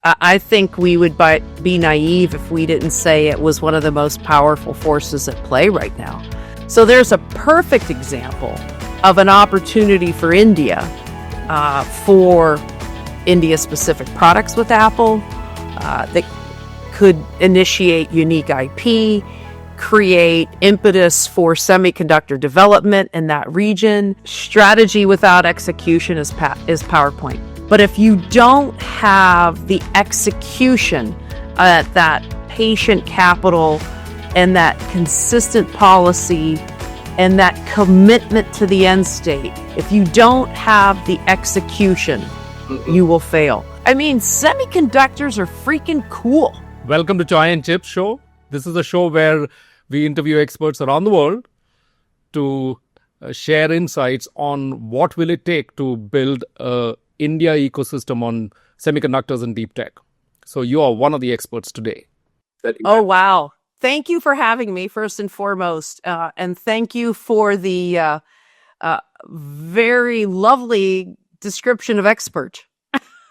I think we would be naive if we didn't say it was one of the most powerful forces at play right now. So there's a perfect example of an opportunity for India, for India-specific products with Apple that could initiate unique IP, create impetus for semiconductor development in that region. Strategy without execution is PowerPoint. But if you don't have the execution, that patient capital and that consistent policy and that commitment to the end state, if you don't have the execution, you will fail. I mean, semiconductors are freaking cool. Welcome to Chai and Chips Show. This is a show where we interview experts around the world to share insights on what will it take to build a India ecosystem on semiconductors and deep tech. So you are one of the experts today. Oh, wow. Thank you for having me, first and foremost. And thank you for the very lovely description of expert.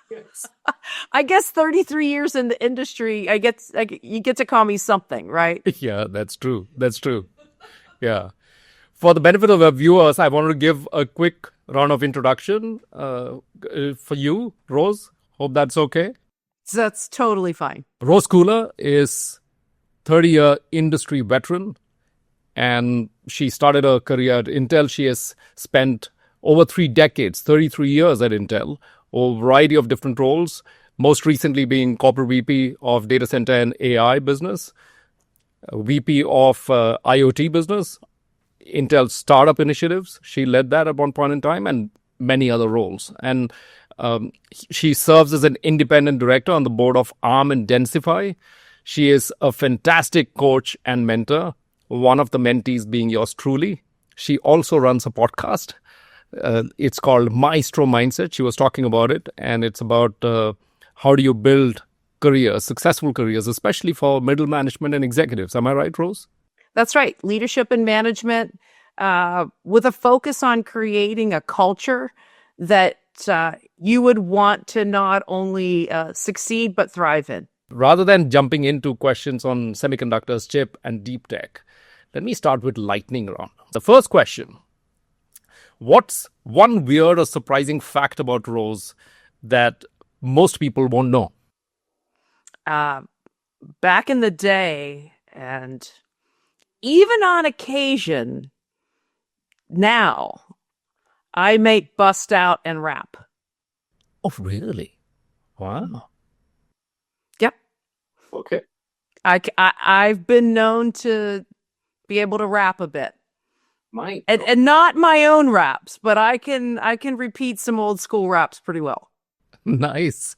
Yes. I guess 33 years in the industry, you get to call me something, right? Yeah, that's true. That's true. Yeah. For the benefit of our viewers, I wanted to give a quick round of introduction for you, Rose. Hope that's okay. That's totally fine. Rose Cooler is 30-year industry veteran, and she started her career at Intel. She has spent over 3 decades, 33 years at Intel, a variety of different roles, most recently being corporate VP of data center and AI business, VP of IoT business, Intel startup initiatives. She led that at one point in time, and many other roles. And she serves as an independent director on the board of ARM and Densify. She is a fantastic coach and mentor, one of the mentees being yours truly. She also runs a podcast. It's called Maestro Mindset. She was talking about it, and it's about how do you build careers, successful careers, especially for middle management and executives. Am I right, Rose? That's right. Leadership and management with a focus on creating a culture that you would want to not only succeed, but thrive in. Rather than jumping into questions on semiconductors, chip, and deep tech, let me start with lightning round. The first question: what's one weird or surprising fact about Rose that most people won't know? Back in the day, and even on occasion now, I may bust out and rap. Oh, really? Wow. Yep. Okay. I've been known to be able to rap a bit. And not my own raps, but I can repeat some old school raps pretty well. Nice.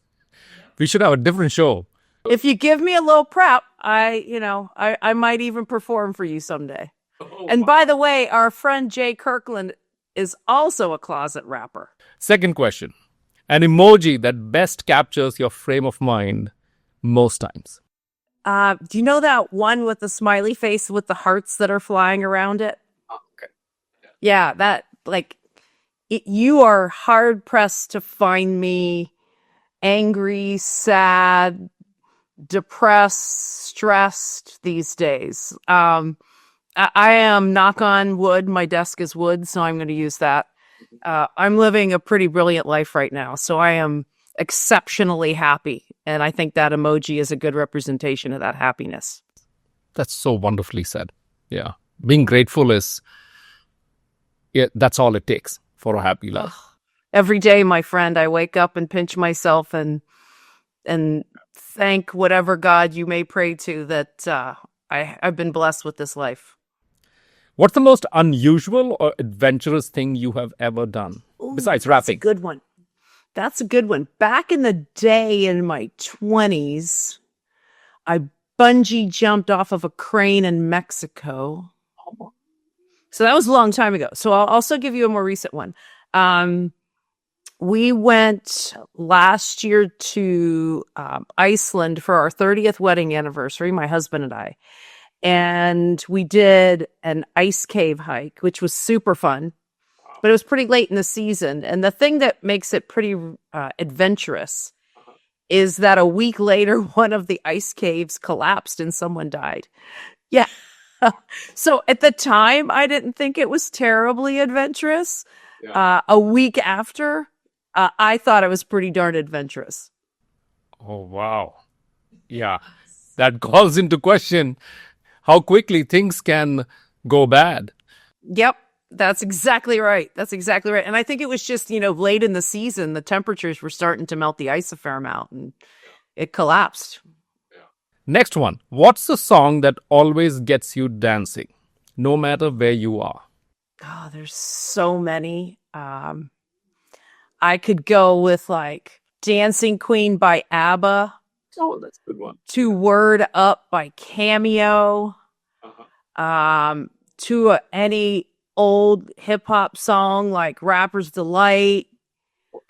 We should have a different show. If you give me a little prep, I might even perform for you someday. Oh, and by the way, our friend Jay Kirkland is also a closet rapper. Second question: an emoji that best captures your frame of mind most times. Do you know that one with the smiley face with the hearts that are flying around it? Oh, okay. Yeah, that you are hard pressed to find me angry, sad, depressed, stressed these days. I am, knock on wood, my desk is wood, so I'm going to use that. I'm living a pretty brilliant life right now, so I am exceptionally happy, and I think that emoji is a good representation of that happiness. That's so wonderfully said. Yeah. Being grateful that's all it takes for a happy life. Every day, my friend, I wake up and pinch myself and thank whatever God you may pray to that I've been blessed with this life. What's the most unusual or adventurous thing you have ever done? Ooh, besides rapping? That's a good one. Back in the day in my 20s, I bungee jumped off of a crane in Mexico. So that was a long time ago. So I'll also give you a more recent one. We went last year to Iceland for our 30th wedding anniversary, my husband and I. And we did an ice cave hike, which was super fun. But it was pretty late in the season. And the thing that makes it pretty adventurous is that a week later, one of the ice caves collapsed and someone died. Yeah. So at the time, I didn't think it was terribly adventurous. Yeah. A week after, I thought it was pretty darn adventurous. Oh, wow. Yeah. That calls into question how quickly things can go bad. Yep, that's exactly right. That's exactly right. And I think it was just, late in the season, the temperatures were starting to melt the ice a fair amount and it collapsed. Next one. What's the song that always gets you dancing, no matter where you are? Oh, there's so many. I could go with like Dancing Queen by ABBA. Oh, that's a good one. To Word Up by Cameo. To any old hip hop song like Rapper's Delight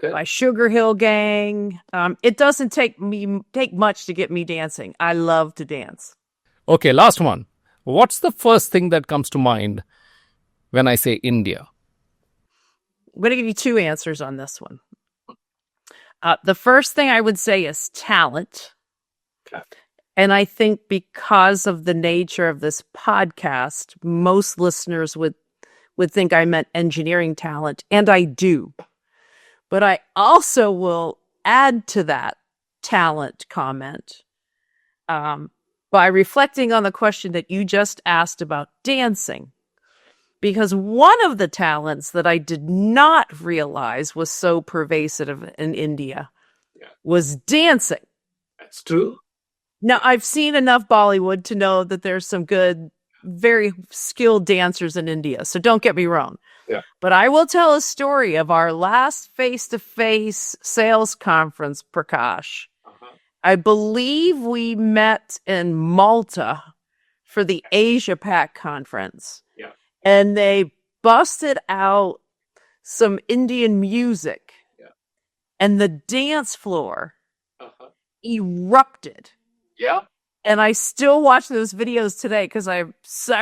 by Sugar Hill Gang. It doesn't take much to get me dancing. I love to dance. Okay, last one. What's the first thing that comes to mind when I say India? I'm going to give you two answers on this one. The first thing I would say is talent. Okay. And I think because of the nature of this podcast, most listeners would think I meant engineering talent, and I do. But I also will add to that talent comment by reflecting on the question that you just asked about dancing. Because one of the talents that I did not realize was so pervasive in India was dancing. That's true. Now, I've seen enough Bollywood to know that there's some good, very skilled dancers in India. So don't get me wrong. Yeah. But I will tell a story of our last face-to-face sales conference, Prakash. I believe we met in Malta for the Asia Pac conference. Yeah. And they busted out some Indian music. Yeah. And the dance floor erupted. Yeah. And I still watch those videos today because I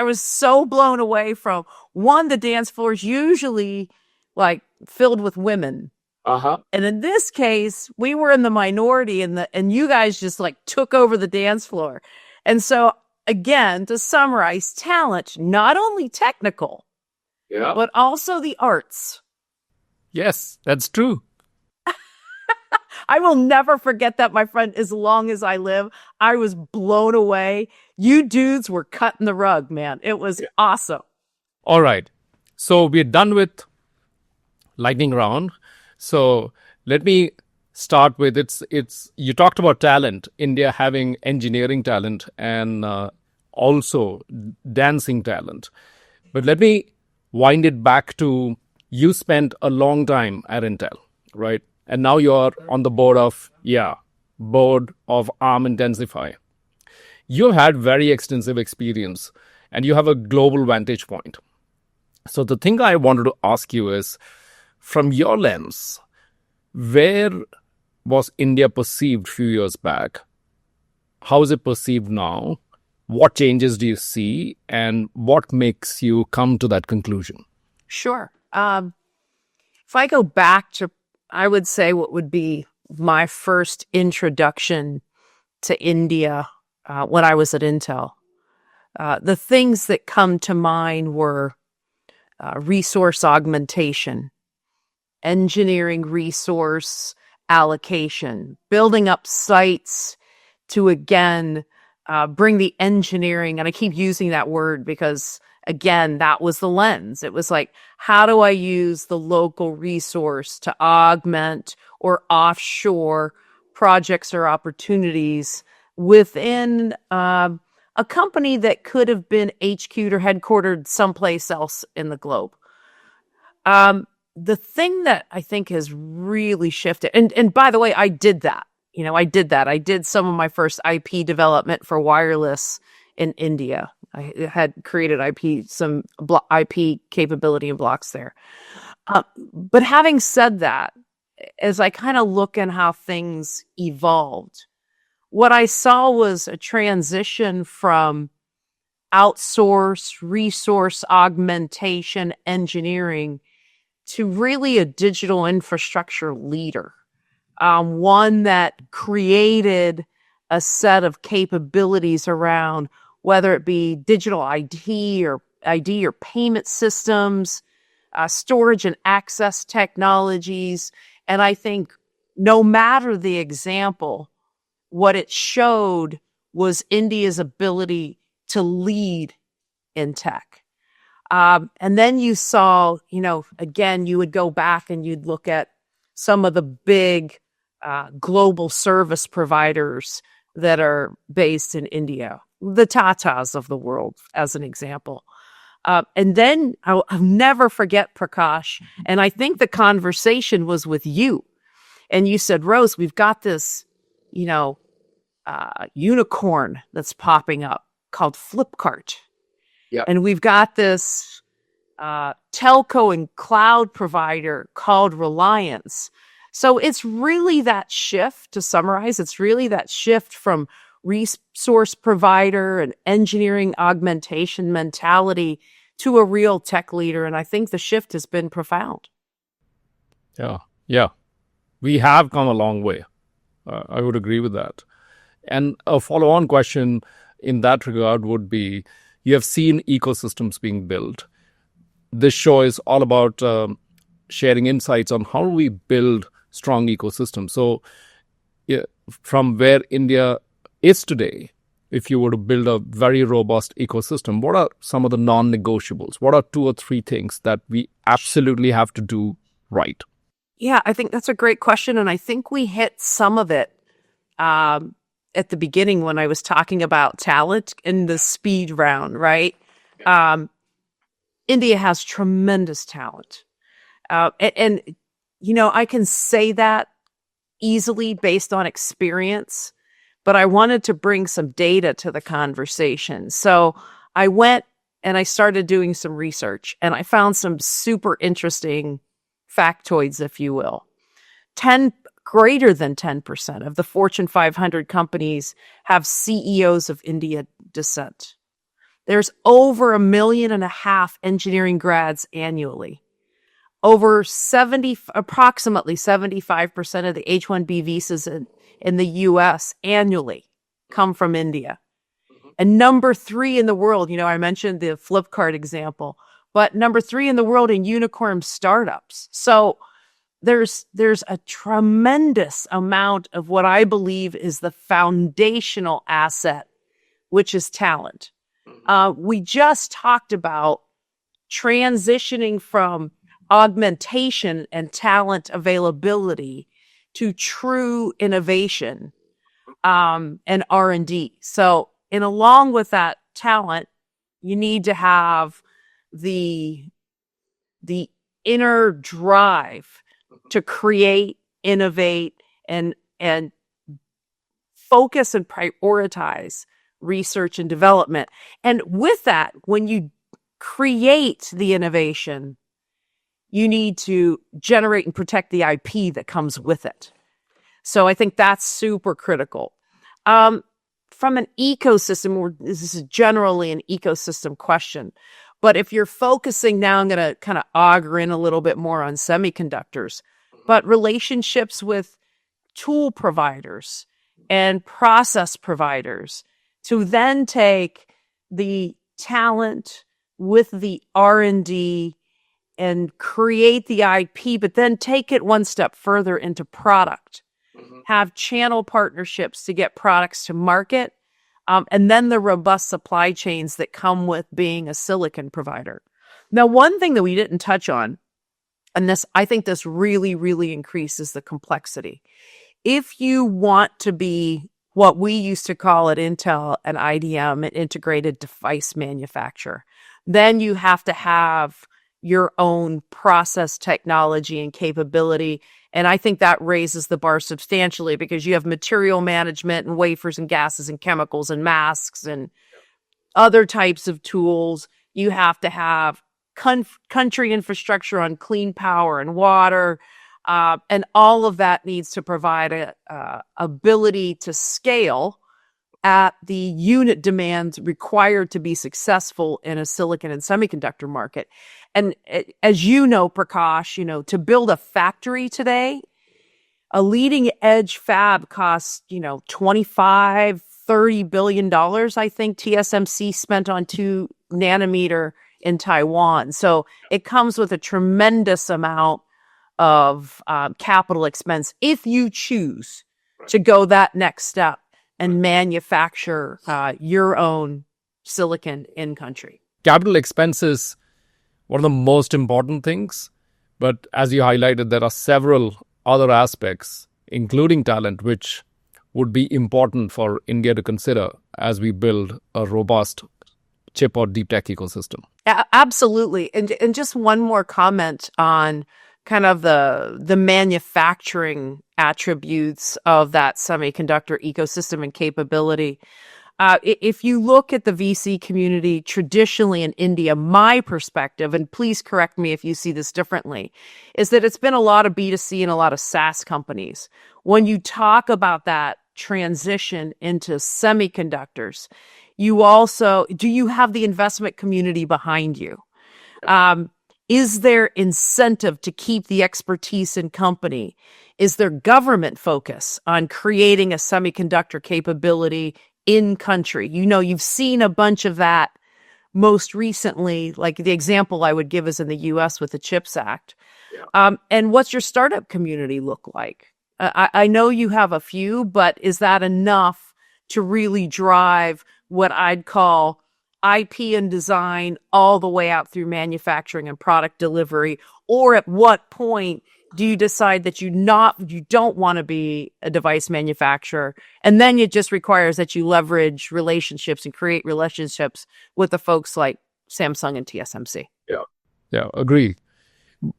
was so blown away from, one, the dance floor is usually like filled with women. And in this case, we were in the minority and you guys just like took over the dance floor. And so again, to summarize, talent, not only technical, but also the arts. Yes, that's true. I will never forget that, my friend, as long as I live. I was blown away. You dudes were cutting the rug, man. It was awesome. All right. So we're done with lightning round. So let me start with it's you talked about talent, India having engineering talent and also dancing talent. But let me wind it back to you spent a long time at Intel, right? And now you're on the board of ARM Intensify. You've had very extensive experience and you have a global vantage point. So the thing I wanted to ask you is, from your lens, where was India perceived a few years back? How is it perceived now? What changes do you see? And what makes you come to that conclusion? Sure. If I go back to, I would say what would be my first introduction to India when I was at Intel. The things that come to mind were resource augmentation, engineering resource allocation, building up sites to, again, bring the engineering, and I keep using that word because, again, that was the lens. It was like, how do I use the local resource to augment or offshore projects or opportunities within a company that could have been HQ'd or headquartered someplace else in the globe? The thing that I think has really shifted, and by the way, I did that. I did some of my first IP development for wireless in India. I had created some IP capability and blocks there. But having said that, as I kind of look at how things evolved, what I saw was a transition from outsourced resource augmentation engineering to really a digital infrastructure leader. one that created a set of capabilities around whether it be digital ID or payment systems, storage and access technologies. And I think no matter the example, what it showed was India's ability to lead in tech. And then you saw, again, you would go back and you'd look at some of the big global service providers that are based in India, the Tatas of the world, as an example. And then I'll never forget, Prakash, and I think the conversation was with you. And you said, Rose, we've got this, unicorn that's popping up called Flipkart. Yep. And we've got this telco and cloud provider called Reliance. So it's really that shift, to summarize, it's really that shift from resource provider and engineering augmentation mentality to a real tech leader. And I think the shift has been profound. Yeah. We have come a long way. I would agree with that. And a follow-on question in that regard would be, you have seen ecosystems being built. This show is all about sharing insights on how we build strong ecosystems. So from where India is today, if you were to build a very robust ecosystem, what are some of the non-negotiables? What are 2 or 3 things that we absolutely have to do right? Yeah, I think that's a great question. And I think we hit some of it at the beginning when I was talking about talent in the speed round, right? India has tremendous talent. And I can say that easily based on experience, but I wanted to bring some data to the conversation. So I went and I started doing some research, and I found some super interesting factoids, if you will. Greater than 10% of the Fortune 500 companies have CEOs of India descent. There's over 1.5 million engineering grads annually. Approximately 75% of the H-1B visas in the US annually come from India. And number 3 in the world, I mentioned the Flipkart example, but number 3 in the world in unicorn startups. So there's a tremendous amount of what I believe is the foundational asset, which is talent. We just talked about transitioning from augmentation and talent availability to true innovation and R&D. So, and along with that talent, you need to have the inner drive to create, innovate, and focus and prioritize research and development. And with that, when you create the innovation, you need to generate and protect the IP that comes with it. So I think that's super critical. From an ecosystem, this is generally an ecosystem question, but if you're focusing now, I'm going to kind of auger in a little bit more on semiconductors, but relationships with tool providers and process providers to then take the talent with the R&D and create the IP, but then take it one step further into product. Have channel partnerships to get products to market, and then the robust supply chains that come with being a silicon provider. Now, one thing that we didn't touch on, and I think this really, really increases the complexity. If you want to be what we used to call at Intel an IDM, an integrated device manufacturer, then you have to have your own process technology and capability. And I think that raises the bar substantially because you have material management and wafers and gases and chemicals and masks and other types of tools. You have to have country infrastructure on clean power and water. And all of that needs to provide a ability to scale at the unit demands required to be successful in a silicon and semiconductor market. And as you know, Prakash, to build a factory today, A leading edge fab costs, 25, $30 billion, I think TSMC spent on 2 nanometer in Taiwan. So it comes with a tremendous amount of capital expense if you choose to go that next step and manufacture your own silicon in country. Capital expense is one of the most important things, but as you highlighted, there are several other aspects, including talent, which would be important for India to consider as we build a robust chip or deep tech ecosystem. Absolutely. And just one more comment on kind of the manufacturing attributes of that semiconductor ecosystem and capability. If you look at the VC community traditionally in India, my perspective, and please correct me if you see this differently, is that it's been a lot of B2C and a lot of SaaS companies. When you talk about that transition into semiconductors, do you have the investment community behind you? Is there incentive to keep the expertise in company? Is there government focus on creating a semiconductor capability in country? You've seen a bunch of that most recently, like the example I would give is in the US with the CHIPS Act. Yeah. And what's your startup community look like? I know you have a few, but is that enough to really drive what I'd call IP and design all the way out through manufacturing and product delivery? Or at what point do you decide that you don't want to be a device manufacturer, and then it just requires that you leverage relationships and create relationships with the folks like Samsung and TSMC? Yeah, agree.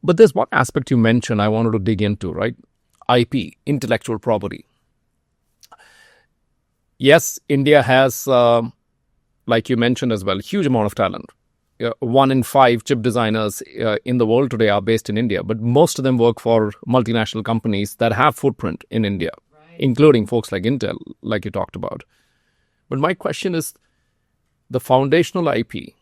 But there's one aspect you mentioned I wanted to dig into, right? IP, intellectual property. Yes, India has, like you mentioned as well, huge amount of talent. 1 in 5 chip designers in the world today are based in India, but most of them work for multinational companies that have footprint in India, right, including folks like Intel, like you talked about. But my question is, the foundational IP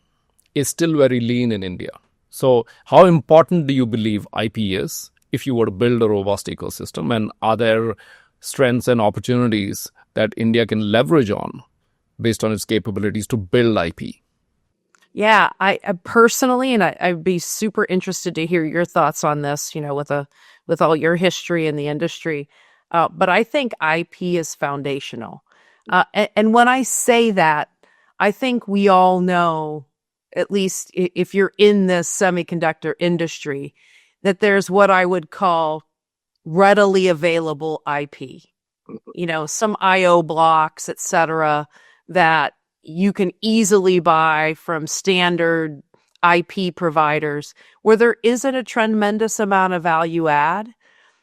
is still very lean in India. So how important do you believe IP is if you were to build a robust ecosystem? And are there strengths and opportunities that India can leverage on based on its capabilities to build IP? Yeah, I personally, and I'd be super interested to hear your thoughts on this, with all your history in the industry. But I think IP is foundational. And when I say that, I think we all know, at least if you're in this semiconductor industry, that there's what I would call readily available IP. Some IO blocks, et cetera, that you can easily buy from standard IP providers where there isn't a tremendous amount of value add.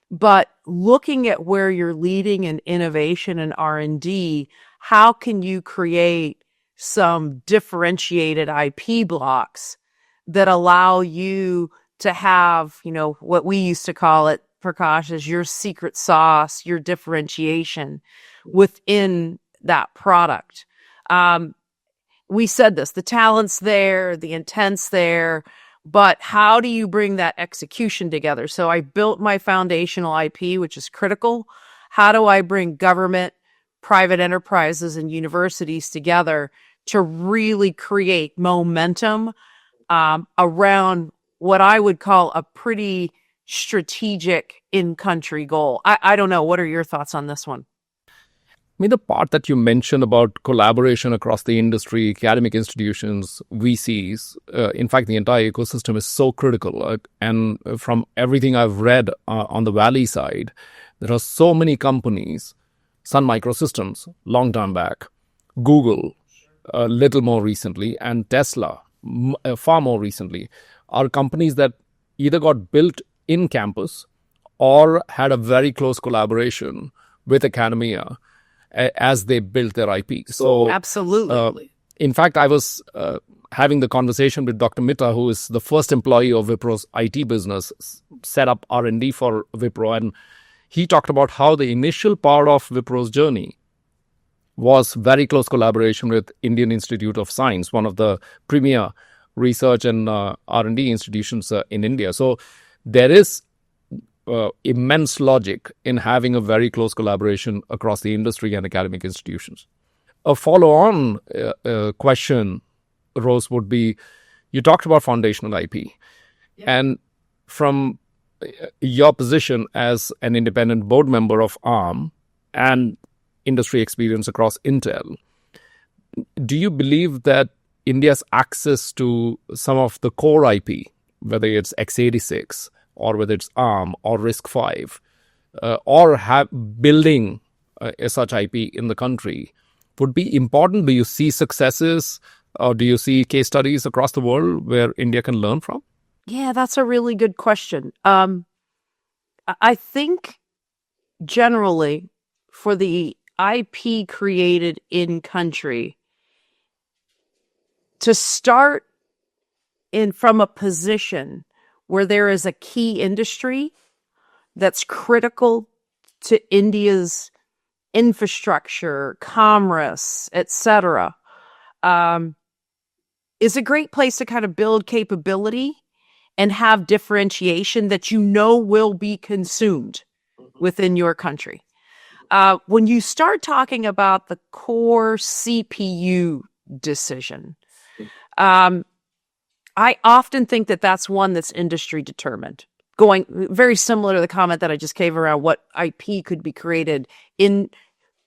But looking at where you're leading in innovation and R&D, how can you create some differentiated IP blocks that allow you to have, what we used to call it, Prakash, is your secret sauce, your differentiation within that product. We said this, the talent's there, the intent's there, but how do you bring that execution together? So I built my foundational IP, which is critical. How do I bring government, private enterprises, and universities together to really create momentum around what I would call a pretty strategic in-country goal? I don't know. What are your thoughts on this one? I mean, the part that you mentioned about collaboration across the industry, academic institutions, VCs, in fact, the entire ecosystem is so critical. And from everything I've read on the Valley side, there are so many companies, Sun Microsystems, long time back, Google, a little more recently, and Tesla, far more recently, are companies that either got built in campus or had a very close collaboration with academia as they built their IP. So absolutely. In fact, I was having the conversation with Dr. Mita, who is the first employee of Wipro's IT business, set up R&D for Wipro. And he talked about how the initial part of Wipro's journey was very close collaboration with Indian Institute of Science, one of the premier research and R&D institutions in India. So there is immense logic in having a very close collaboration across the industry and academic institutions. A follow-on question, Rose, would be, you talked about foundational IP. Yeah. And from your position as an independent board member of ARM and industry experience across Intel, do you believe that India's access to some of the core IP, whether it's x86 or whether it's ARM or RISC-V, or building such IP in the country would be important? Do you see successes or do you see case studies across the world where India can learn from? Yeah, that's a really good question. I think generally for the IP created in country, to start from a position where there is a key industry that's critical to India's infrastructure, commerce, etc., is a great place to kind of build capability and have differentiation that you know will be consumed within your country. When you start talking about the core CPU decision, I often think that that's one that's industry determined. Going very similar to the comment that I just gave around what IP could be created in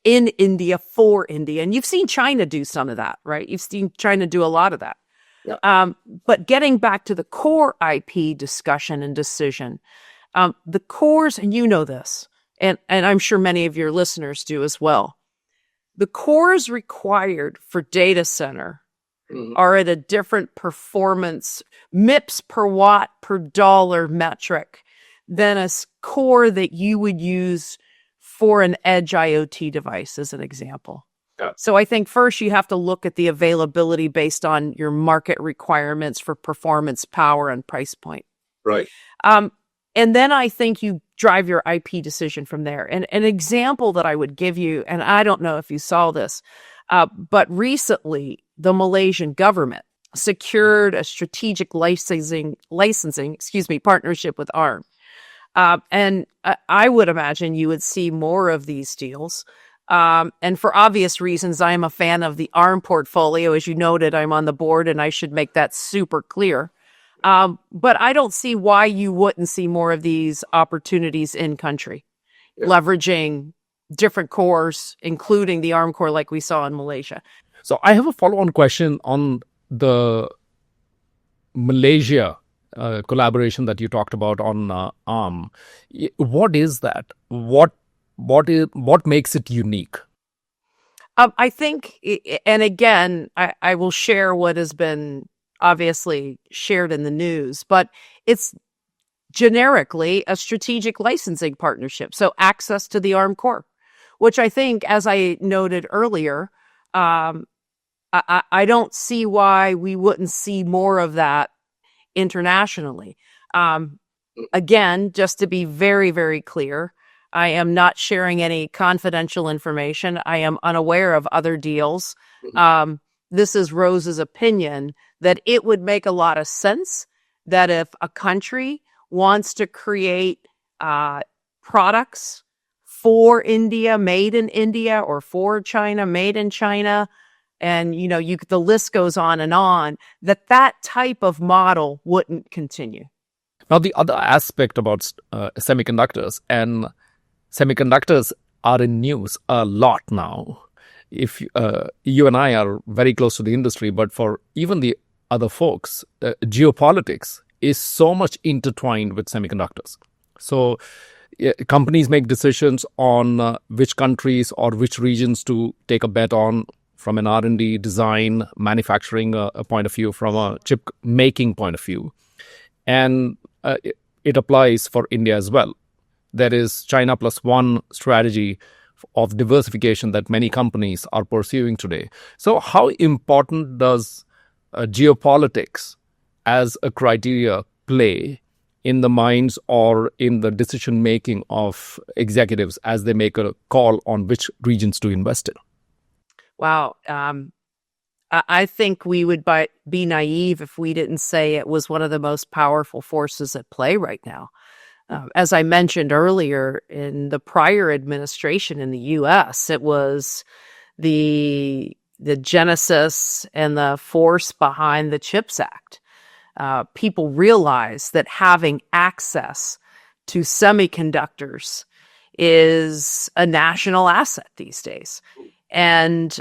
India for India. And you've seen China do some of that, right? You've seen China do a lot of that. Yeah. But getting back to the core IP discussion and decision, the cores, and you know this, and I'm sure many of your listeners do as well, the cores required for data center are at a different performance, MIPS per watt per dollar metric than a core that you would use for an edge IoT device, as an example. Yeah. So I think first you have to look at the availability based on your market requirements for performance, power, and price point. Right. And then I think you drive your IP decision from there. And an example that I would give you, and I don't know if you saw this, but recently the Malaysian government secured a strategic licensing partnership with ARM. And I would imagine you would see more of these deals. And for obvious reasons, I am a fan of the ARM portfolio. As you noted, I'm on the board and I should make that super clear. But I don't see why you wouldn't see more of these opportunities in country, leveraging different cores, including the ARM core like we saw in Malaysia. So I have a follow-on question on the Malaysia collaboration that you talked about on ARM. What is that? What makes it unique? I think, and again, I will share what has been obviously shared in the news, but it's generically a strategic licensing partnership. So access to the ARM core, which I think, as I noted earlier, I don't see why we wouldn't see more of that internationally. Again, just to be very, very clear, I am not sharing any confidential information. I am unaware of other deals. This is Rose's opinion that it would make a lot of sense that if a country wants to create products for India, made in India, or for China, made in China, and the list goes on, that type of model wouldn't continue. Now, the other aspect about semiconductors, and semiconductors are in news a lot now. If you and I are very close to the industry, but for even the other folks, geopolitics is so much intertwined with semiconductors. So companies make decisions on which countries or which regions to take a bet on from an R&D, design, manufacturing point of view, from a chip making point of view. And it applies for India as well. There is China plus one strategy of diversification that many companies are pursuing today. So how important does geopolitics as a criteria play in the minds or in the decision making of executives as they make a call on which regions to invest in? Wow. I think we would be naive if we didn't say it was one of the most powerful forces at play right now. As I mentioned earlier, in the prior administration in the U.S., it was the genesis and the force behind the CHIPS Act. People realize that having access to semiconductors is a national asset these days. And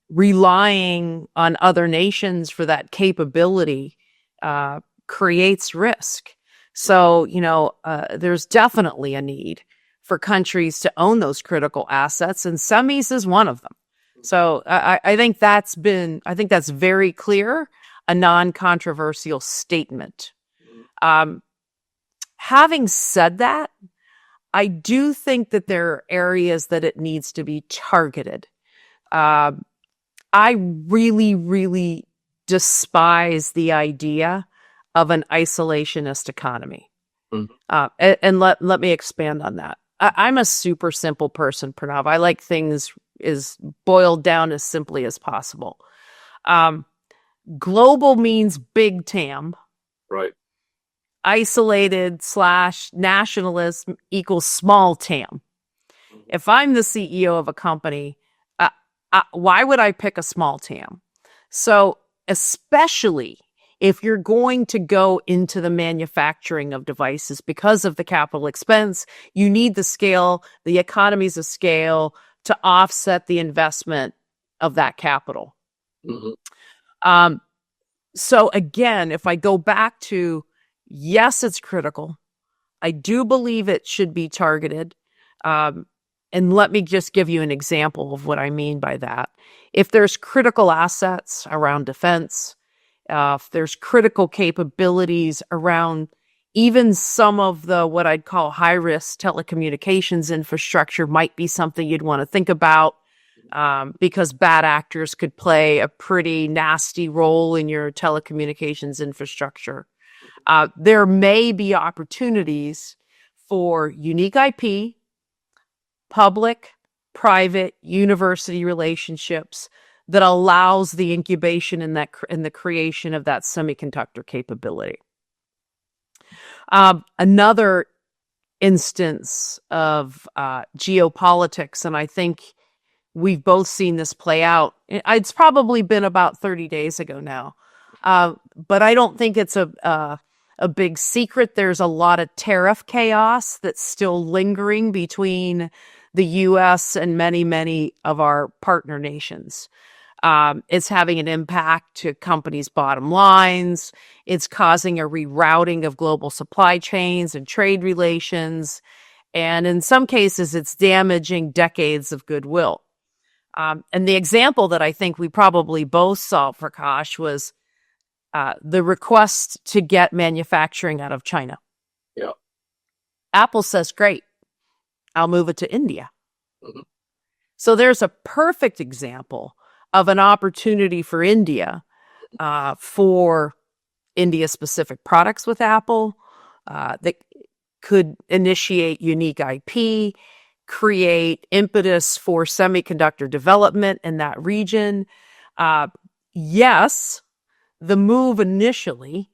relying on other nations for that capability creates risk. So, there's definitely a need for countries to own those critical assets, and semis is one of them. So I think that's very clear, a non-controversial statement. Having said that, I do think that there are areas that it needs to be targeted. I really, really despise the idea of an isolationist economy. And let me expand on that. I'm a super simple person, Pranav. I like things is boiled down as simply as possible. Global means big TAM. Right. Isolated / nationalism equals small TAM. If I'm the CEO of a company, why would I pick a small TAM? So especially if you're going to go into the manufacturing of devices because of the capital expense, you need the scale, the economies of scale to offset the investment of that capital. So again, if I go back to, yes, it's critical. I do believe it should be targeted. And let me just give you an example of what I mean by that. If there's critical assets around defense, if there's critical capabilities around even some of the what I'd call high-risk telecommunications infrastructure might be something you'd want to think about, because bad actors could play a pretty nasty role in your telecommunications infrastructure. There may be opportunities for unique IP, public, private, university relationships that allows the incubation and the creation of that semiconductor capability. Another instance of geopolitics, and I think we've both seen this play out. It's probably been about 30 days ago now, but I don't think it's a big secret. There's a lot of tariff chaos that's still lingering between the U.S. and many, many of our partner nations. It's having an impact to companies' bottom lines. It's causing a rerouting of global supply chains and trade relations. And in some cases, it's damaging decades of goodwill. And the example that I think we probably both saw, Prakash, was the request to get manufacturing out of China. Yeah. Apple says, great, I'll move it to India. So there's a perfect example of an opportunity for India, for India-specific products with Apple, that could initiate unique IP, create impetus for semiconductor development in that region. Yes, the move initially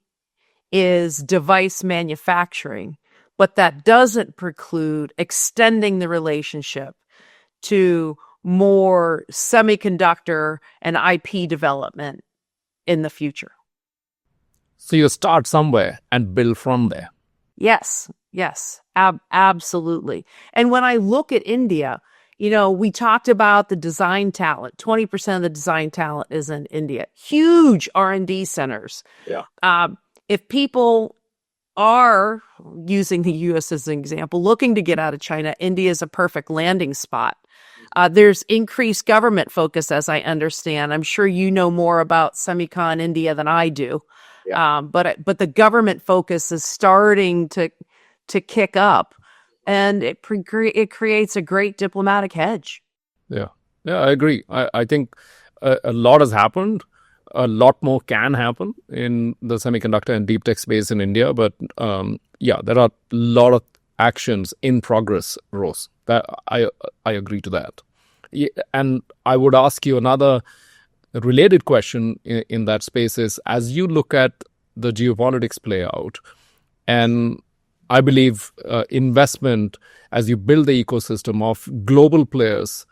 is device manufacturing, but that doesn't preclude extending the relationship to more semiconductor and IP development in the future. So you start somewhere and build from there. Yes, absolutely. And when I look at India, we talked about the design talent. 20% of the design talent is in India. Huge R&D centers. Yeah. If people are, using the U.S. as an example, looking to get out of China, India is a perfect landing spot. There's increased government focus, as I understand. I'm sure you know more about Semicon India than I do. Yeah. But the government focus is starting to kick up, and it creates a great diplomatic hedge. Yeah, I agree. I think a lot has happened. A lot more can happen in the semiconductor and deep tech space in India. But there are a lot of actions in progress, Rose. That I agree to that. Yeah, and I would ask you another related question in that space is, as you look at the geopolitics play out, and I believe investment as you build the ecosystem of global players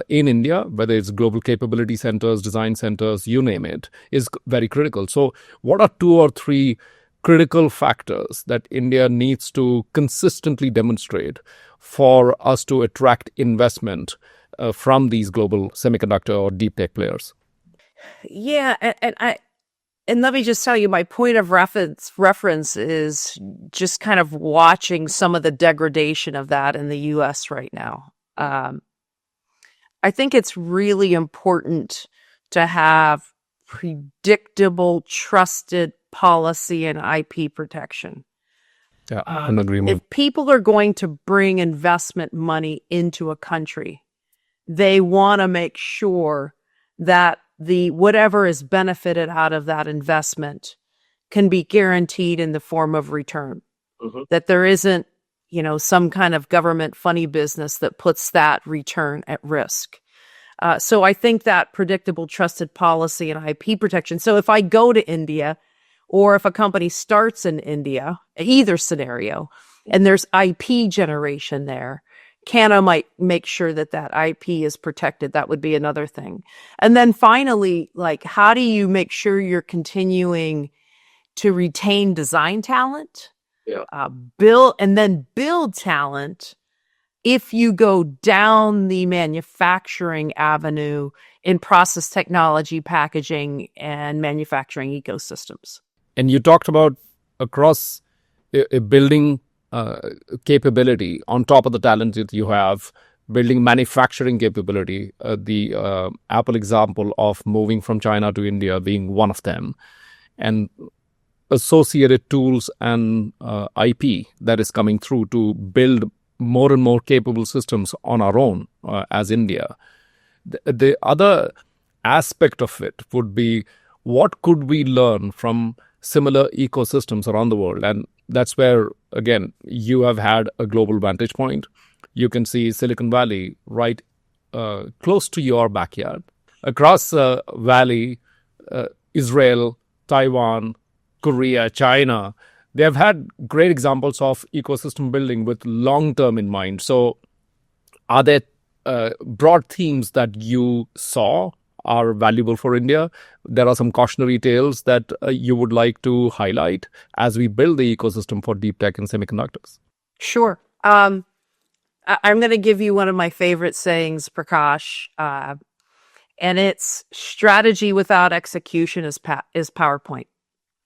in India, whether it's global capability centers, design centers, you name it, is very critical. So what are 2 or 3 critical factors that India needs to consistently demonstrate for us to attract investment from these global semiconductor or deep tech players? Yeah, and let me just tell you, my point of reference is just kind of watching some of the degradation of that in the U.S. right now. I think it's really important to have predictable, trusted policy and IP protection. Yeah, I'm agreement. If people are going to bring investment money into a country, they want to make sure that the whatever is benefited out of that investment can be guaranteed in the form of return. That there isn't, some kind of government funny business that puts that return at risk. So I think that predictable, trusted policy and IP protection. So if I go to India, or if a company starts in India, either scenario, and there's IP generation there, Canada might make sure that that IP is protected. That would be another thing. And then finally, how do you make sure you're continuing to retain design talent, build talent if you go down the manufacturing avenue in process technology, packaging, and manufacturing ecosystems? And you talked about across a building capability on top of the talent that you have, building manufacturing capability, the Apple example of moving from China to India being one of them, and associated tools and IP that is coming through to build more and more capable systems on our own as India. The other aspect of it would be, what could we learn from similar ecosystems around the world? And that's where, again, you have had a global vantage point. You can see Silicon Valley right close to your backyard. Across Valley, Israel, Taiwan, Korea, China, they have had great examples of ecosystem building with long-term in mind. So are there broad themes that you saw are valuable for India? There are some cautionary tales that you would like to highlight as we build the ecosystem for deep tech and semiconductors. Sure. I'm going to give you one of my favorite sayings, Prakash, and it's strategy without execution is PowerPoint.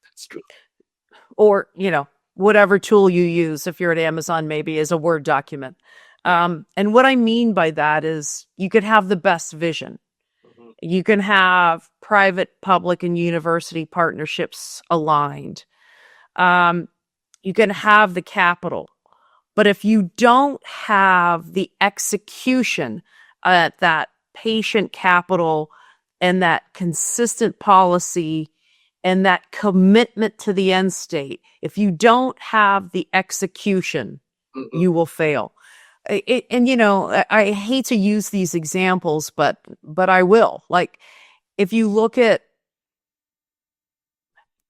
That's true. Or, whatever tool you use, if you're at Amazon, maybe is a Word document. And what I mean by that is you could have the best vision. You can have private, public, and university partnerships aligned. You can have the capital. But if you don't have the execution, that patient capital and that consistent policy and that commitment to the end state, if you don't have the execution, you will fail. I hate to use these examples, but I will. If you look at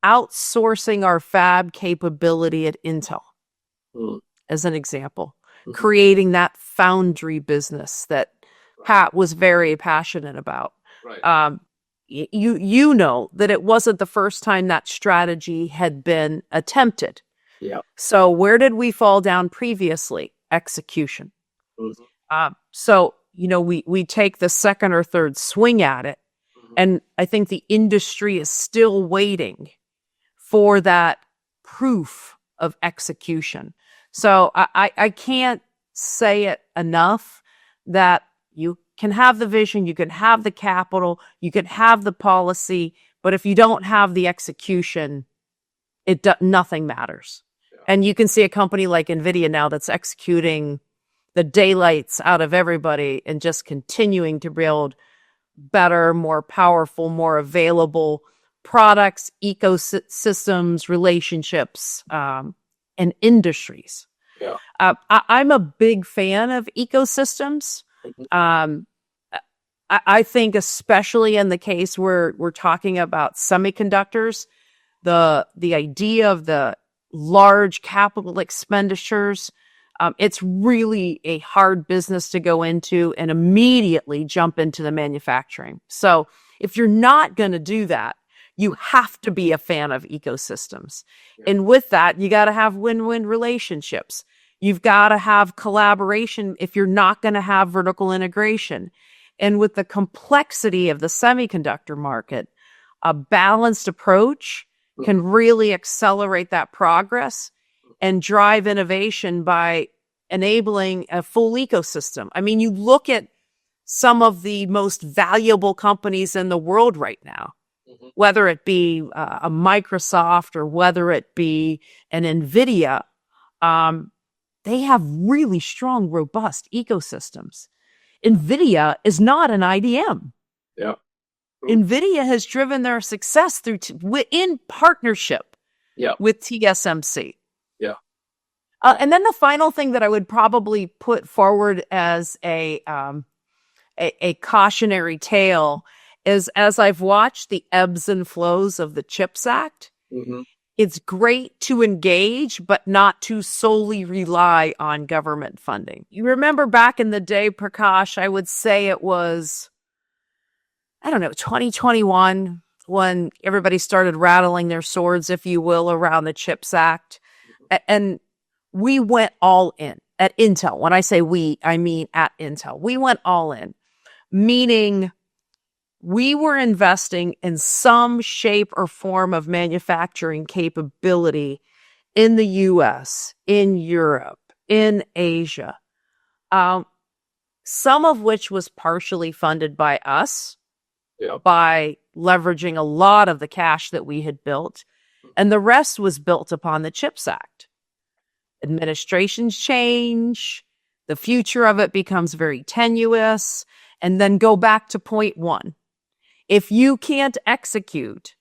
outsourcing our fab capability at Intel, as an example, creating that foundry business that Pat was very passionate about. Right. You know that it wasn't the first time that strategy had been attempted. Yeah. So where did we fall down previously? Execution. So, we take the second or third swing at it, and I think the industry is still waiting for that proof of execution. So I can't say it enough that you can have the vision, you can have the capital, you can have the policy, but if you don't have the execution, nothing matters. Yeah. And you can see a company like NVIDIA now that's executing the daylights out of everybody and just continuing to build better, more powerful, more available products, ecosystems, relationships, and industries. Yeah. I'm a big fan of ecosystems. I think especially in the case where we're talking about semiconductors, the idea of the large capital expenditures. It's really a hard business to go into and immediately jump into the manufacturing. So if you're not going to do that, you have to be a fan of ecosystems. And with that, you got to have win-win relationships. You've got to have collaboration if you're not going to have vertical integration. And with the complexity of the semiconductor market, a balanced approach can really accelerate that progress and drive innovation by enabling a full ecosystem. I mean, you look at some of the most valuable companies in the world right now, whether it be a Microsoft or whether it be an NVIDIA, they have really strong, robust ecosystems. NVIDIA is not an IDM. Yeah. NVIDIA has driven their success through in partnership with TSMC. Yeah. And then the final thing that I would probably put forward as a cautionary tale is, as I've watched the ebbs and flows of the CHIPS Act, it's great to engage, but not to solely rely on government funding. You remember back in the day, Prakash, I would say it was, 2021, when everybody started rattling their swords, if you will, around the CHIPS Act. And we went all in at Intel. When I say we, I mean at Intel. We went all in, meaning we were investing in some shape or form of manufacturing capability in the US, in Europe, in Asia, some of which was partially funded by us, by leveraging a lot of the cash that we had built, and the rest was built upon the CHIPS Act. Administrations change, the future of it becomes very tenuous, and then go back to point one. If you can't execute,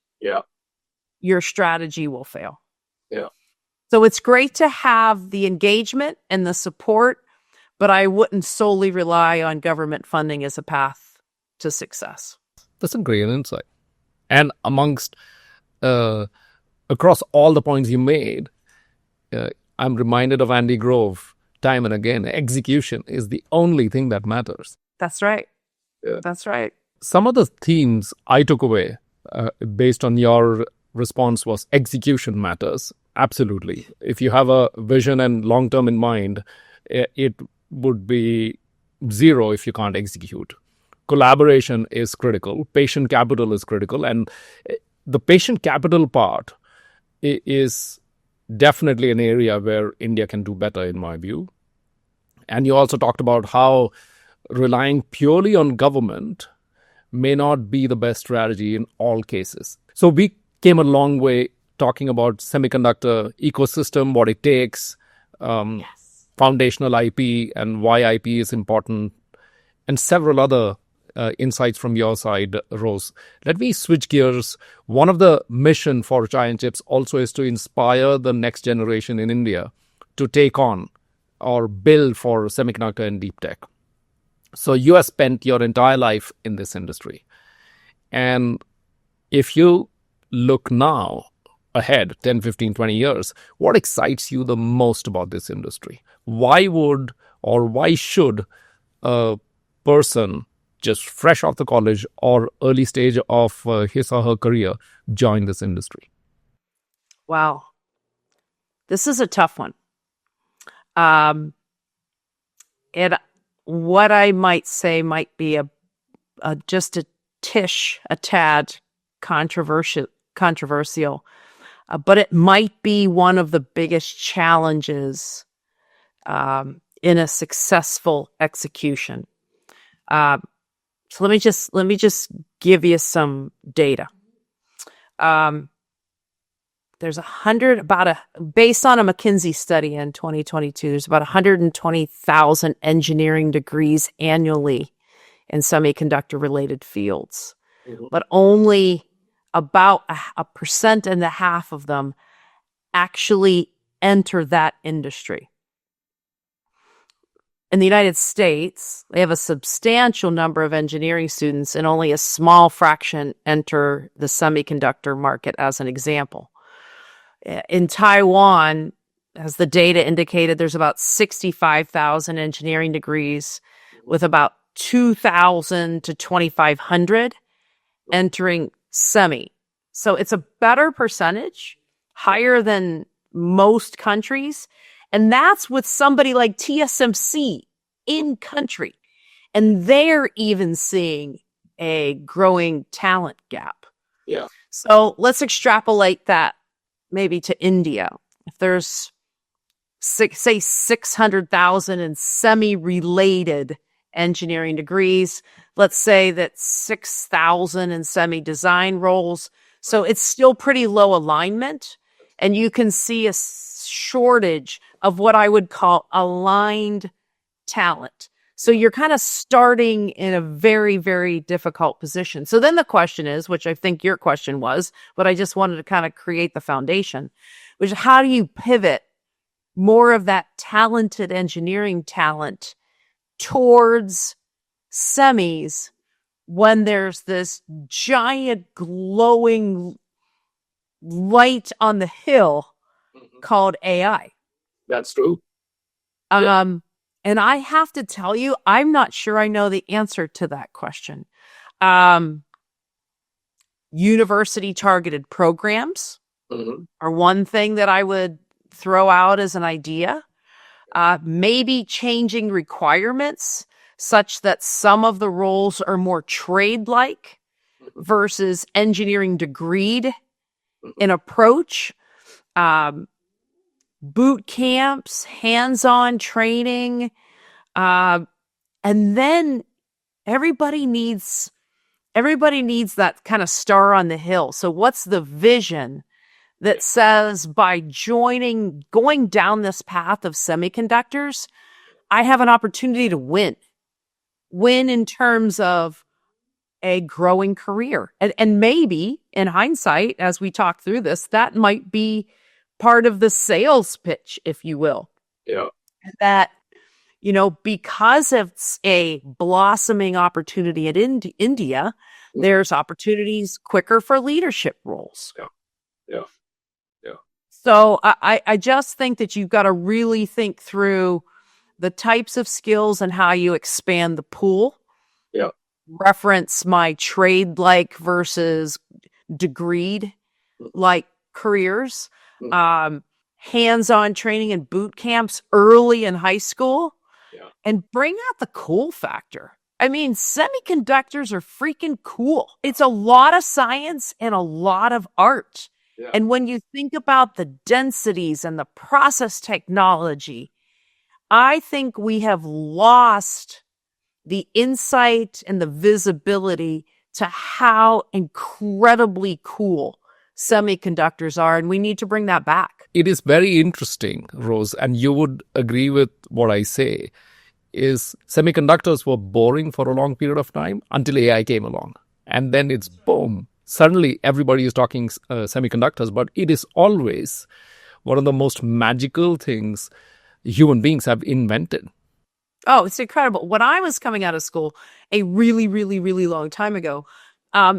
your strategy will fail. So it's great to have the engagement and the support, but I wouldn't solely rely on government funding as a path to success. That's a great insight. And amongst, across all the points you made, I'm reminded of Andy Grove time and again. Execution is the only thing that matters. That's right. That's right. Some of the themes I took away based on your response was execution matters. Absolutely. If you have a vision and long-term in mind, it would be zero if you can't execute. Collaboration is critical. Patient capital is critical. And the patient capital part is definitely an area where India can do better, in my view. And you also talked about how relying purely on government may not be the best strategy in all cases. So we came a long way talking about semiconductor ecosystem, what it takes, foundational IP and why IP is important, and several other insights from your side, Rose. Let me switch gears. One of the mission for Giant Chips also is to inspire the next generation in India to take on or build for semiconductor and deep tech. So you have spent your entire life in this industry. And if you look now ahead, 10, 15, 20 years, what excites you the most about this industry? Why would or why should a person just fresh off the college or early stage of his or her career join this industry? Wow. This is a tough one. And what I might say might be just a tad controversial, but it might be one of the biggest challenges in a successful execution. So let me just give you some data. There's based on a McKinsey study in 2022, there's about 120,000 engineering degrees annually in semiconductor related fields, but only about 1.5% of them actually enter that industry. In the United States, they have a substantial number of engineering students and only a small fraction enter the semiconductor market, as an example. In Taiwan, as the data indicated, there's about 65,000 engineering degrees, with about 2,000 to 2,500 entering semi. So it's a better percentage, higher than most countries. And that's with somebody like TSMC in country. And they're even seeing a growing talent gap. Yeah. So let's extrapolate that maybe to India. If there's, say, 600,000 in semi-related engineering degrees, let's say that 6,000 in semi-design roles. So it's still pretty low alignment. And you can see a shortage of what I would call aligned talent. So you're kind of starting in a very, very difficult position. So then the question is, which I think your question was, but I just wanted to kind of create the foundation, which is how do you pivot more of that talented engineering talent towards semis when there's this giant glowing light on the hill called AI? That's true. And I have to tell you, I'm not sure I know the answer to that question. University targeted programs are one thing that I would throw out as an idea. Maybe changing requirements such that some of the roles are more trade-like versus engineering degreed in approach. Boot camps, hands-on training, and then everybody needs that kind of star on the hill. So what's the vision that says by going down this path of semiconductors, I have an opportunity to win in terms of a growing career. And maybe in hindsight, as we talk through this, that might be part of the sales pitch, if you will. Yeah. That, because it's a blossoming opportunity in India, there's opportunities quicker for leadership roles. Yeah. So I just think that you've got to really think through the types of skills and how you expand the pool. Yeah. Reference my trade-like versus degreed-like careers. Hands-on training and boot camps early in high school, and bring out the cool factor. I mean, semiconductors are freaking cool. It's a lot of science and a lot of art. Yeah. And when you think about the densities and the process technology, I think we have lost the insight and the visibility to how incredibly cool semiconductors are, and we need to bring that back. It is very interesting, Rose, and you would agree with what I say, is semiconductors were boring for a long period of time until AI came along. And then it's boom. Suddenly everybody is talking semiconductors, but it is always one of the most magical things human beings have invented. Oh, it's incredible. When I was coming out of school a really, really, really long time ago,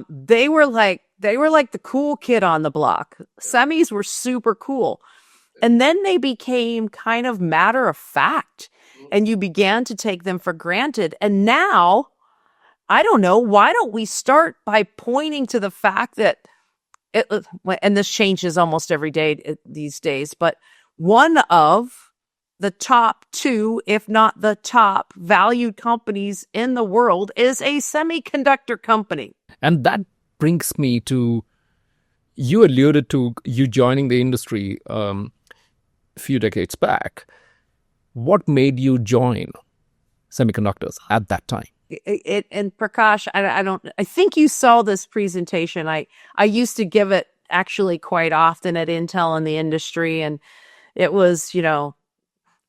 they were like the cool kid on the block. Semis were super cool. And then they became kind of matter of fact, and you began to take them for granted. And now, I don't know, why don't we start by pointing to the fact that, and this changes almost every day these days, but one of the top 2, if not the top valued companies in the world is a semiconductor company. And that brings me to, you alluded to you joining the industry a few decades back. What made you join semiconductors at that time? And Prakash, I think you saw this presentation. I used to give it actually quite often at Intel in the industry, and it was,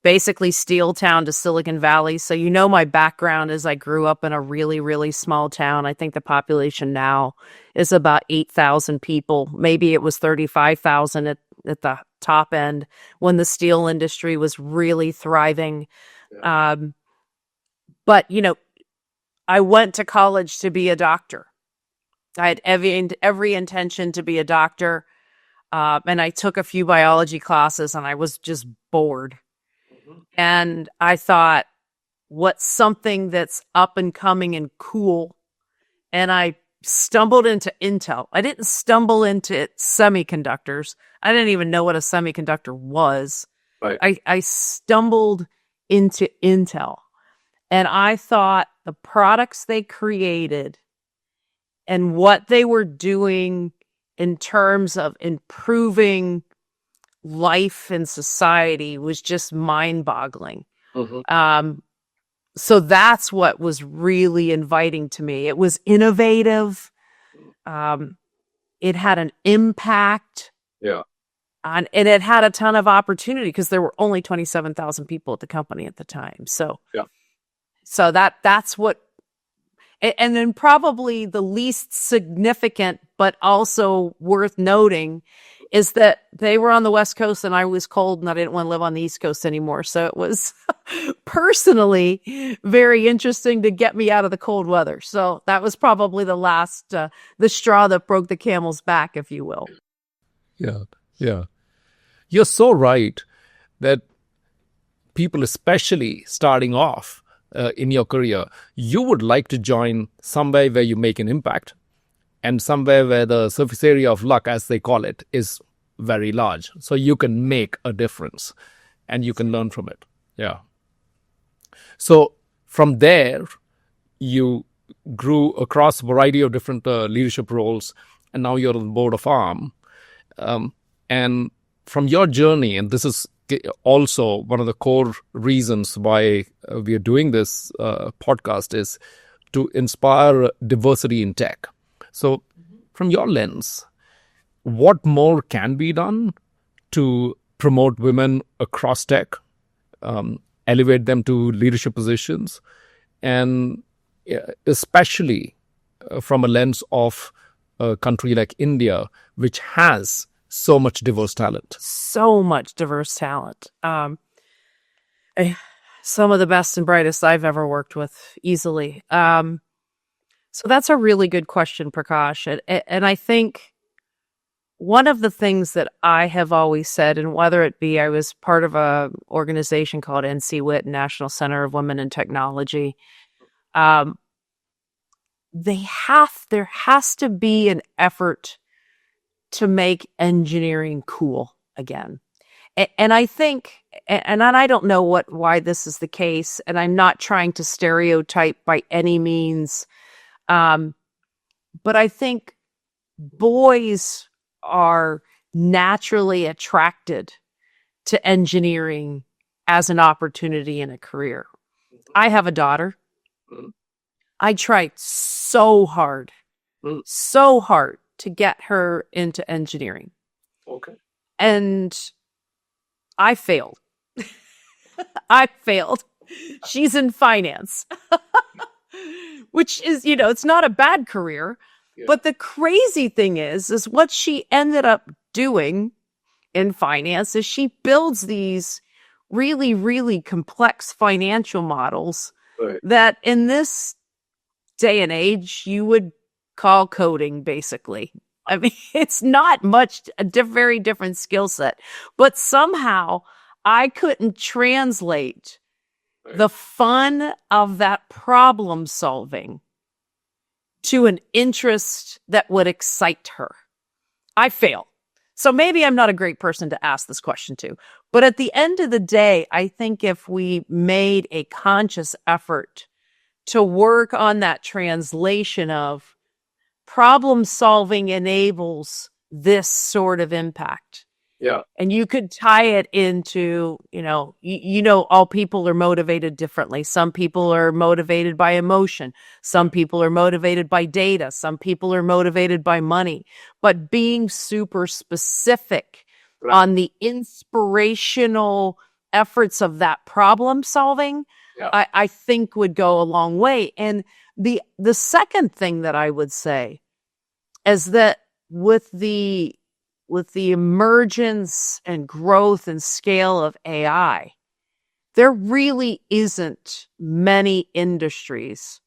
basically steel town to Silicon Valley. So, my background is I grew up in a really, really small town. I think the population now is about 8,000 people. Maybe it was 35,000 at the top end when the steel industry was really thriving. Yeah. But, I went to college to be a doctor. I had every intention to be a doctor. And I took a few biology classes and I was just bored. And I thought, what's something that's up and coming and cool? And I stumbled into Intel. I didn't stumble into semiconductors. I didn't even know what a semiconductor was. Right. I stumbled into Intel. And I thought the products they created and what they were doing in terms of improving life and society was just mind-boggling. So that's what was really inviting to me. It was innovative. It had an impact. Yeah. And it had a ton of opportunity because there were only 27,000 people at the company at the time. So, Yeah. So that's what, and then probably the least significant, but also worth noting, is that they were on the West Coast and I was cold and I didn't want to live on the East Coast anymore. So it was personally very interesting to get me out of the cold weather. So that was probably the straw that broke the camel's back, if you will. Yeah. Yeah. You're so right that people, especially starting off in your career, you would like to join somewhere where you make an impact and somewhere where the surface area of luck, as they call it, is very large. So you can make a difference and you can learn from it. Yeah. So from there, you grew across a variety of different leadership roles, and now you're on the board of ARM. And from your journey, and this is also one of the core reasons why we are doing this podcast, is to inspire diversity in tech. So from your lens, what more can be done to promote women across tech, elevate them to leadership positions, and especially from a lens of a country like India, which has so much diverse talent. So much diverse talent. Some of the best and brightest I've ever worked with, easily. So that's a really good question, Prakash. And I think one of the things that I have always said, and whether it be I was part of a organization called NCWIT, National Center of Women in Technology, there has to be an effort to make engineering cool again. And I think, and I don't know why this is the case, and I'm not trying to stereotype by any means, but I think boys are naturally attracted to engineering as an opportunity in a career. I have a daughter. I tried so hard to get her into engineering. Okay. And I failed. I failed. She's in finance, which is, it's not a bad career. Yeah. But the crazy thing is what she ended up doing in finance is she builds these really, really complex financial models that in this day and age you would call coding, basically. I mean, it's not much, very different skill set, but somehow I couldn't translate the fun of that problem solving to an interest that would excite her. I failed. So maybe I'm not a great person to ask this question to, but at the end of the day, I think if we made a conscious effort to work on that translation of problem solving enables this sort of impact. Yeah. And you could tie it into, all people are motivated differently. Some people are motivated by emotion. Some people are motivated by data. Some people are motivated by money. But being super specific on the inspirational efforts of that problem solving, I think would go a long way. And the second thing that I would say is that with the emergence and growth and scale of AI, there really isn't many industries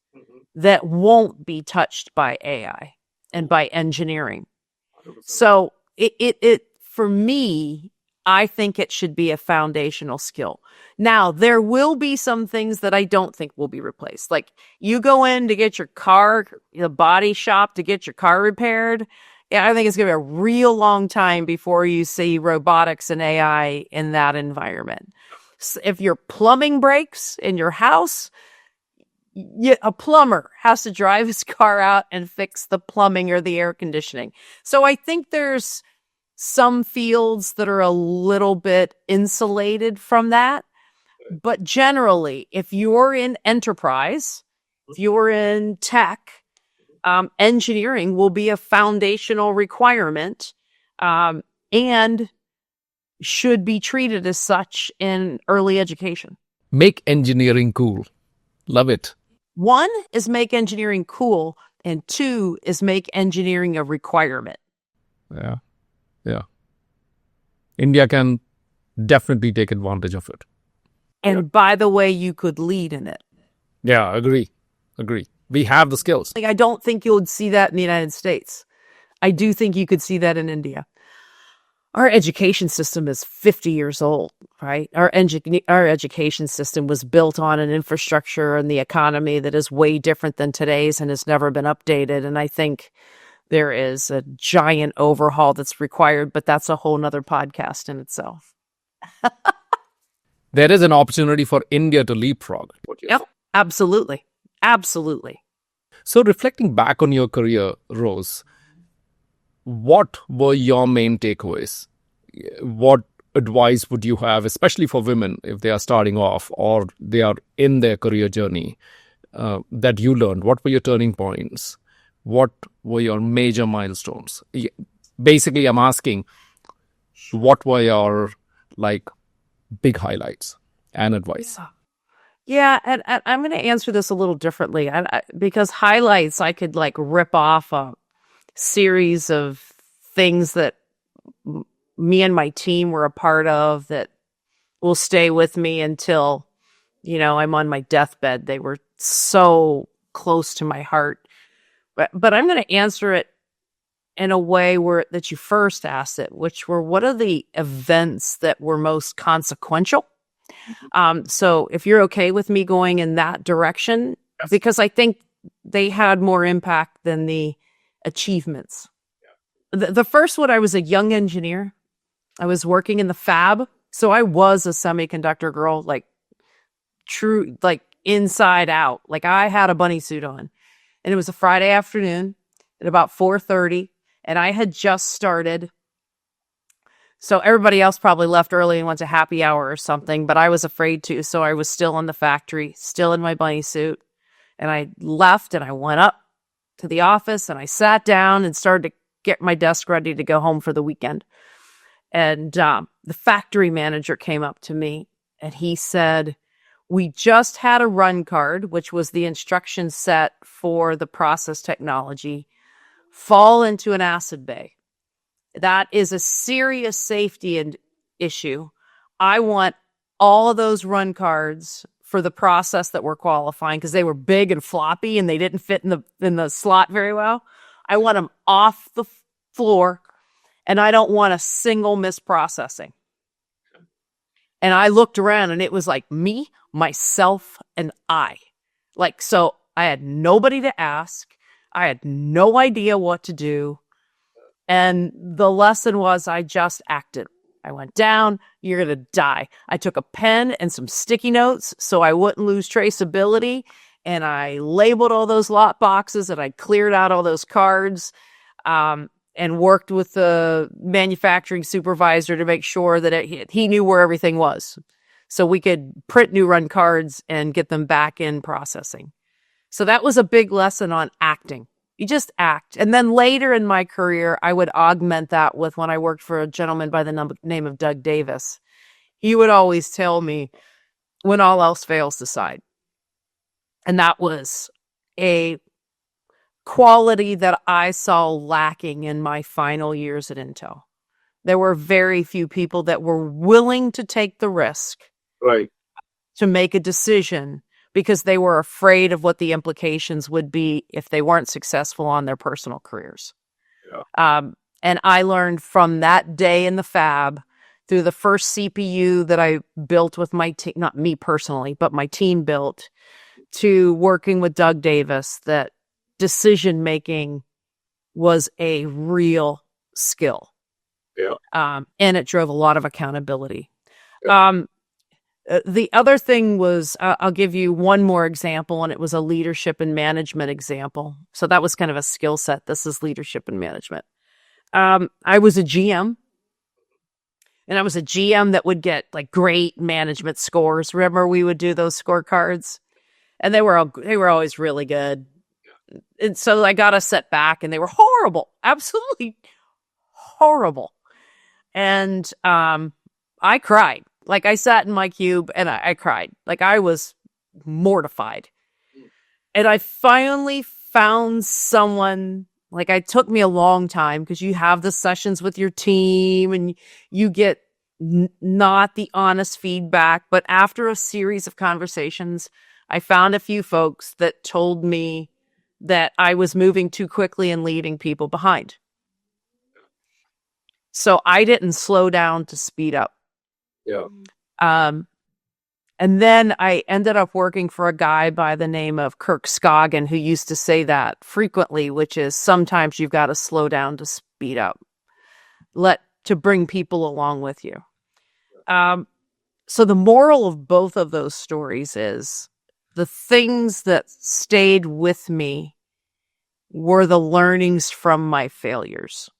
that won't be touched by AI and by engineering. 100%. So it for me, I think it should be a foundational skill. Now, there will be some things that I don't think will be replaced. Like you go in to get your car, the body shop to get your car repaired. Yeah, I think it's going to be a real long time before you see robotics and AI in that environment. So if your plumbing breaks in your house, a plumber has to drive his car out and fix the plumbing or the air conditioning. So I think there's some fields that are a little bit insulated from that. But generally, if you're in enterprise, if you're in tech, engineering will be a foundational requirement and should be treated as such in early education. Make engineering cool. Love it. One is make engineering cool, and two is make engineering a requirement. Yeah. Yeah. India can definitely take advantage of it. And by the way, you could lead in it. Yeah, agree. We have the skills. Like, I don't think you would see that in the United States. I do think you could see that in India. Our education system is 50 years old, right? Our education system was built on an infrastructure and the economy that is way different than today's and has never been updated. And I think there is a giant overhaul that's required, but that's a whole nother podcast in itself. There is an opportunity for India to leapfrog. Yep, absolutely. Absolutely. So reflecting back on your career, Rose, what were your main takeaways? What advice would you have, especially for women if they are starting off or they are in their career journey, that you learned? What were your turning points? What were your major milestones? Basically, I'm asking, what were your big highlights and advice? Yeah, and I'm going to answer this a little differently because highlights, I could rip off a series of things that me and my team were a part of that will stay with me until, I'm on my deathbed. They were so close to my heart. But I'm going to answer it in a way that you first asked it, which were, what are the events that were most consequential? So if you're okay with me going in that direction, yes. Because I think they had more impact than the achievements. Yeah. The first one, I was a young engineer. I was working in the fab. So I was a semiconductor girl, true, inside out. I had a bunny suit on, and it was a Friday afternoon at about 4:30, and I had just started. So everybody else probably left early and went to happy hour or something, but I was afraid to. So I was still in the factory, still in my bunny suit. And I left and I went up to the office and I sat down and started to get my desk ready to go home for the weekend. And the factory manager came up to me and he said, "We just had a run card, which was the instruction set for the process technology, fall into an acid bay. That is a serious safety issue. I want all of those run cards for the process that we're qualifying because they were big and floppy and they didn't fit in the slot very well. I want them off the floor, and I don't want a single misprocessing." And I looked around and it was me, myself, and I. So I had nobody to ask. I had no idea what to do. And the lesson was I just acted. I went down, you're going to die. I took a pen and some sticky notes so I wouldn't lose traceability. And I labeled all those lot boxes and I cleared out all those cards and worked with the manufacturing supervisor to make sure that he knew where everything was. So we could print new run cards and get them back in processing. So that was a big lesson on acting. You just act. And then later in my career, I would augment that with when I worked for a gentleman by the name of Doug Davis. He would always tell me, when all else fails, decide. And that was a quality that I saw lacking in my final years at Intel. There were very few people that were willing to take the risk to make a decision because they were afraid of what the implications would be if they weren't successful on their personal careers. Yeah. And I learned from that day in the fab through the first CPU that I built with my team, not me personally, but my team built, to working with Doug Davis, that decision making was a real skill. Yeah. And it drove a lot of accountability. The other thing was, I'll give you one more example, and it was a leadership and management example. So that was kind of a skill set. This is leadership and management. I was a GM, and I was a GM that would get like great management scores. Remember, we would do those scorecards, and they were always really good. And so I got a set back, and they were horrible, absolutely horrible. And I cried. Like, I sat in my cube and I cried. Like, I was mortified. And I finally found someone. Like, it took me a long time, because you have the sessions with your team and you get not the honest feedback. But after a series of conversations, I found a few folks that told me that I was moving too quickly and leaving people behind. So I didn't slow down to speed up. Yeah. And then I ended up working for a guy by the name of Kirk Scoggin, who used to say that frequently, which is sometimes you've got to slow down to speed up, to bring people along with you. So the moral of both of those stories is the things that stayed with me were the learnings from my failures,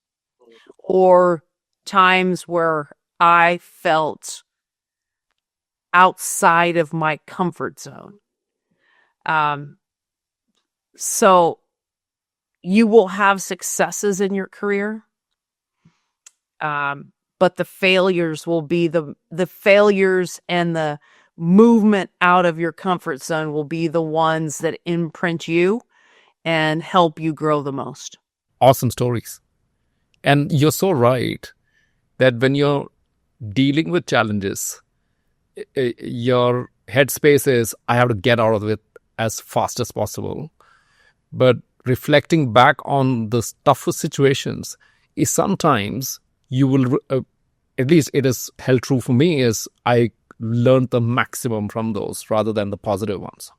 or times where I felt outside of my comfort zone. So you will have successes in your career, but the failures will be the failures, and the movement out of your comfort zone will be the ones that imprint you and help you grow the most. Awesome stories. And you're so right that when you're dealing with challenges, your headspace is, I have to get out of it as fast as possible. But reflecting back on the toughest situations is sometimes you will, at least it is held true for me, is I learned the maximum from those rather than the positive ones.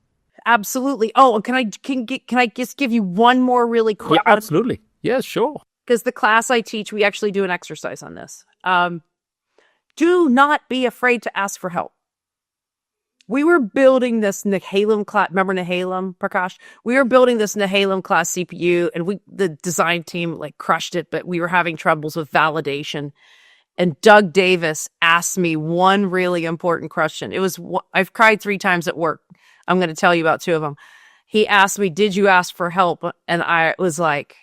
Absolutely. Oh, can I just give you one more really quick? Yeah, absolutely. Yeah, sure. Because the class I teach, we actually do an exercise on this. Do not be afraid to ask for help. We were building this Nehalem class. Remember Nehalem, Prakash? We were building this Nehalem class CPU, and the design team like crushed it, but we were having troubles with validation. And Doug Davis asked me one really important question. I've cried 3 times at work. I'm going to tell you about 2 of them. He asked me, "Did you ask for help?" And I was like,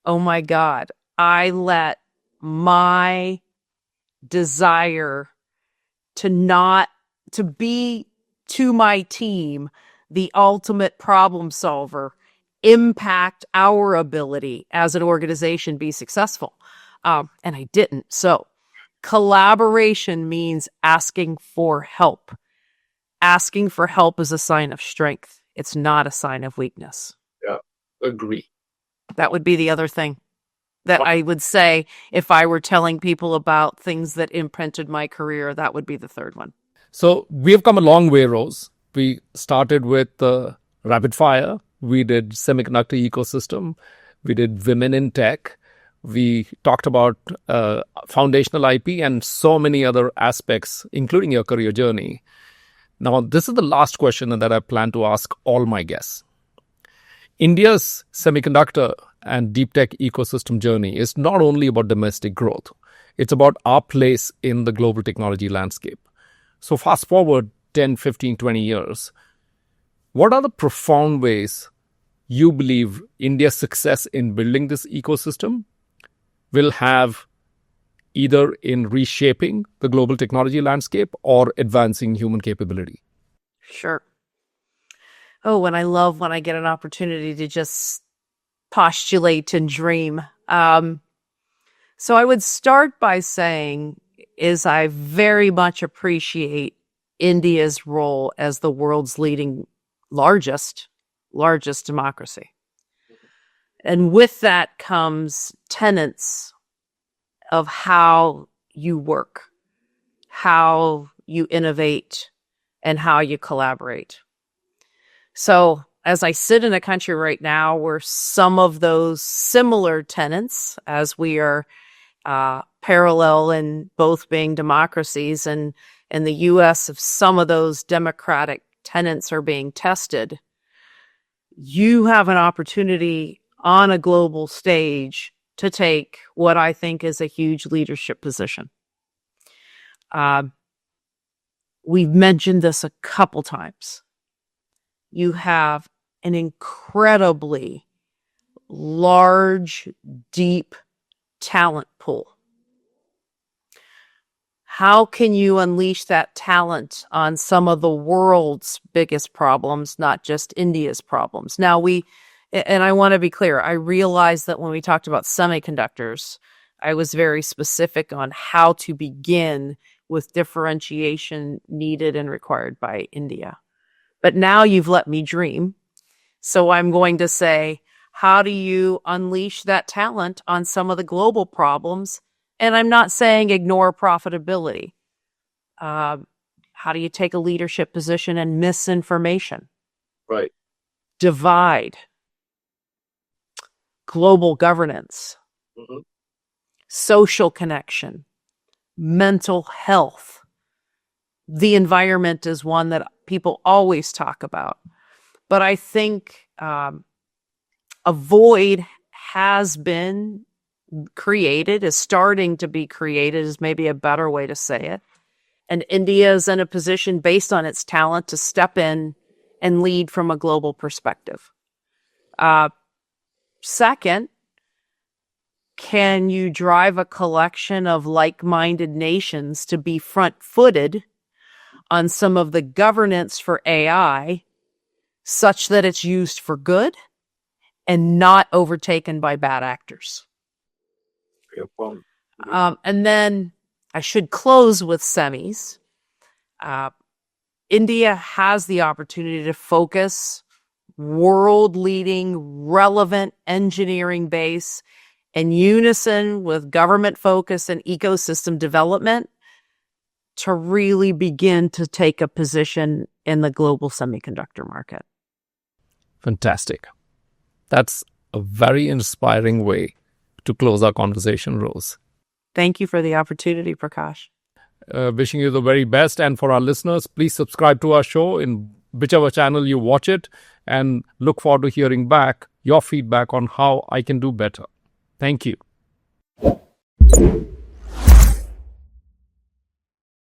oh my God, I let my desire to be to my team the ultimate problem solver impact our ability as an organization be successful. And I didn't. So collaboration means asking for help. Asking for help is a sign of strength. It's not a sign of weakness. Yeah, agree. That would be the other thing that I would say if I were telling people about things that imprinted my career. That would be the third one. So we have come a long way, Rose. We started with rapid fire. We did semiconductor ecosystem. We did women in tech. We talked about foundational IP and so many other aspects, including your career journey. Now, this is the last question that I plan to ask all my guests. India's semiconductor and deep tech ecosystem journey is not only about domestic growth. It's about our place in the global technology landscape. So fast forward 10, 15, 20 years. What are the profound ways you believe India's success in building this ecosystem will have either in reshaping the global technology landscape or advancing human capability? Sure. Oh, and I love when I get an opportunity to just postulate and dream. So I would start by saying is I very much appreciate India's role as the world's leading largest democracy. And with that comes tenets of how you work, how you innovate, and how you collaborate. So as I sit in a country right now where some of those similar tenets, as we are parallel in both being democracies, and in the U.S., if some of those democratic tenets are being tested, you have an opportunity on a global stage to take what I think is a huge leadership position. We've mentioned this a couple times. You have an incredibly large, deep talent pool. How can you unleash that talent on some of the world's biggest problems, not just India's problems? Now, and I want to be clear, I realize that when we talked about semiconductors, I was very specific on how to begin with differentiation needed and required by India. But now you've let me dream. So I'm going to say, how do you unleash that talent on some of the global problems? And I'm not saying ignore profitability. How do you take a leadership position and misinformation? Right. Divide. Global governance. Mm-hmm. Social connection. Mental health. The environment is one that people always talk about. But I think a void has been created, is starting to be created, is maybe a better way to say it. And India is in a position based on its talent to step in and lead from a global perspective. Second, can you drive a collection of like-minded nations to be front-footed on some of the governance for AI such that it's used for good and not overtaken by bad actors? And then I should close with semis. India has the opportunity to focus world-leading, relevant engineering base in unison with government focus and ecosystem development to really begin to take a position in the global semiconductor market. Fantastic. That's a very inspiring way to close our conversation, Rose. Thank you for the opportunity, Prakash. Wishing you the very best. And for our listeners, please subscribe to our show in whichever channel you watch it, and look forward to hearing back your feedback on how I can do better. Thank you.